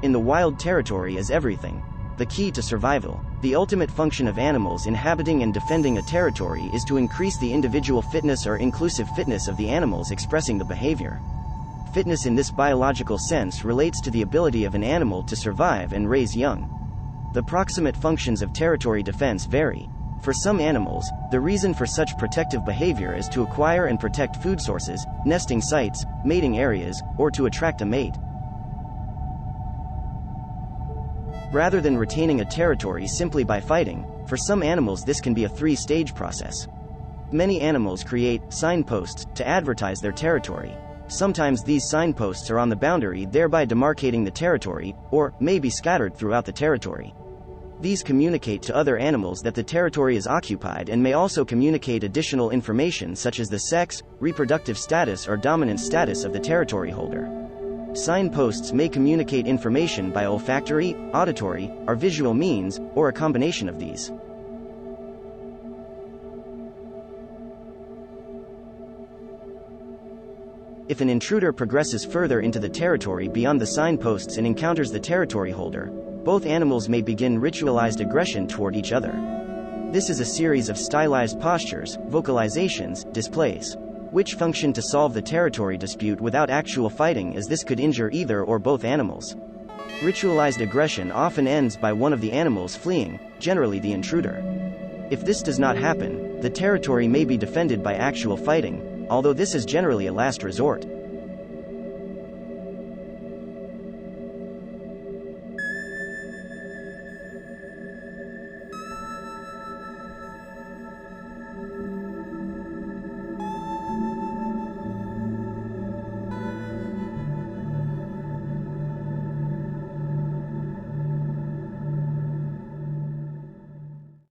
In the wild, territory is everything. The key to survival. The ultimate function of animals inhabiting and defending a territory is to increase the individual fitness or inclusive fitness of the animals expressing the behavior. Fitness in this biological sense relates to the ability of an animal to survive and raise young. The proximate functions of territory defense vary. For some animals, the reason for such protective behavior is to acquire and protect food sources, nesting sites, mating areas, or to attract a mate. Rather than retaining a territory simply by fighting, for some animals this can be a three-stage process. Many animals create signposts to advertise their territory. Sometimes these signposts are on the boundary, thereby demarcating the territory, or may be scattered throughout the territory. These communicate to other animals that the territory is occupied and may also communicate additional information such as the sex, reproductive status, or dominant status of the territory holder. Signposts may communicate information by olfactory, auditory, or visual means, or a combination of these. If an intruder progresses further into the territory beyond the signposts and encounters the territory holder, both animals may begin ritualized aggression toward each other. This is a series of stylized postures, vocalizations, displays, which function to solve the territory dispute without actual fighting, as this could injure either or both animals. Ritualized aggression often ends by one of the animals fleeing, generally the intruder. If this does not happen, the territory may be defended by actual fighting, although this is generally a last resort.